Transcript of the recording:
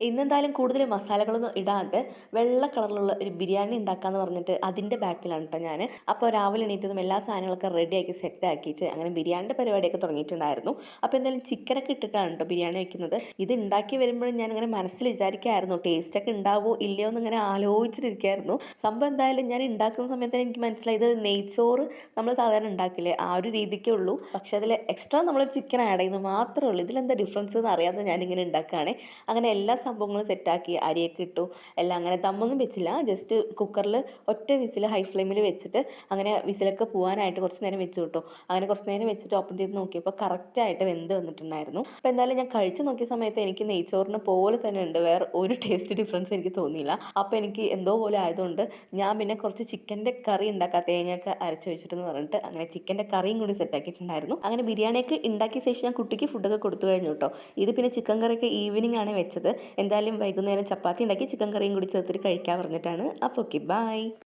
ഇന്നെന്തായാലും കൂടുതൽ മസാലകളൊന്നും ഇടാതെ വെള്ള കളറിലുള്ള ഒരു ബിരിയാണി ഉണ്ടാക്കാന്ന് പറഞ്ഞിട്ട് അതിൻ്റെ ബാക്കിലാണ് കേട്ടോ ഞാൻ. അപ്പോൾ രാവിലെ എണീറ്റതും എല്ലാ സാധനങ്ങളൊക്കെ റെഡിയാക്കി സെറ്റ് ആക്കിയിട്ട് അങ്ങനെ ബിരിയാണിയുടെ പരിപാടിയൊക്കെ തുടങ്ങിയിട്ടുണ്ടായിരുന്നു. അപ്പോൾ എന്തായാലും ചിക്കനൊക്കെ ഇട്ടിട്ടാണ് കേട്ടോ ബിരിയാണി വയ്ക്കുന്നത്. ഇത് ഉണ്ടാക്കി വരുമ്പോഴും ഞാനിങ്ങനെ മനസ്സിൽ വിചാരിക്കായിരുന്നു ടേസ്റ്റൊക്കെ ഉണ്ടാവോ ഇല്ലയോ എന്നിങ്ങനെ ആലോചിച്ചിട്ടിരിക്കുകയായിരുന്നു. സംഭവം എന്തായാലും ഞാൻ ഉണ്ടാക്കുന്ന സമയത്ത് എനിക്ക് മനസ്സിലായി ഇത് നെയ്ച്ചോറ് നമ്മൾ സാധാരണ ഉണ്ടാക്കില്ലേ ആ ഒരു രീതിക്കേ ഉള്ളൂ. പക്ഷേ അതിൽ എക്സ്ട്രാ നമ്മൾ ചിക്കൻ ആഡ് ചെയ്യുന്നത് മാത്രമേ ഉള്ളൂ. ഇതിലെന്താ ഡിഫറൻസ് എന്ന് അറിയാതെ ഞാനിങ്ങനെ ഉണ്ടാക്കുകയാണ്. അങ്ങനെ എല്ലാ സംഭവങ്ങളും സെറ്റാക്കി അരിയൊക്കെ ഇട്ടു. എല്ലാം അങ്ങനെ ദമ്മൊന്നും വെച്ചില്ല, ജസ്റ്റ് കുക്കറിൽ ഒറ്റ വിസിൽ ഹൈ ഫ്ലെയിമിൽ വെച്ചിട്ട് അങ്ങനെ വിസിലൊക്കെ പോകാനായിട്ട് കുറച്ച് നേരം വെച്ചു കിട്ടും. അങ്ങനെ കുറച്ച് നേരം വെച്ചിട്ട് ഓപ്പൺ ചെയ്ത് നോക്കിയപ്പോൾ കറക്റ്റായിട്ട് വെന്ത് വന്നിട്ടുണ്ടായിരുന്നു. അപ്പോൾ എന്തായാലും ഞാൻ കഴിച്ച് നോക്കിയ സമയത്ത് എനിക്ക് നെയ്ച്ചോറിനെ പോലെ തന്നെ ഉണ്ട്, വേറെ ഒരു ടേസ്റ്റ് ഡിഫറൻസ് എനിക്ക് തോന്നിയില്ല. അപ്പോൾ എനിക്ക് എന്തോ പോലെ ആയതുകൊണ്ട് ഞാൻ പിന്നെ കുറച്ച് ചിക്കൻ്റെ കറി ഉണ്ടാക്കാം തേങ്ങയൊക്കെ അരച്ച് വെച്ചിട്ടെന്ന് പറഞ്ഞിട്ട് അങ്ങനെ ചിക്കൻ്റെ കറിയും കൂടി സെറ്റാക്കിയിട്ടുണ്ടായിരുന്നു. അങ്ങനെ ബിരിയാണിയൊക്കെ ഉണ്ടാക്കിയ ശേഷം ഞാൻ കുട്ടിക്ക് ഫുഡൊക്കെ കൊടുത്തു കഴിഞ്ഞു കേട്ടോ. ഇത് പിന്നെ ചിക്കൻ കറിയൊക്കെ ഈവനിങ് ആണ് വെച്ചത്. എന്തായാലും വൈകുന്നേരം ചപ്പാത്തി ഉണ്ടാക്കി ചിക്കൻ കറിയും കൂടി ചേർത്തിട്ട് കഴിക്കാൻ പറഞ്ഞിട്ടാണ്. അപ്പോൾ ഓക്കെ ബൈ.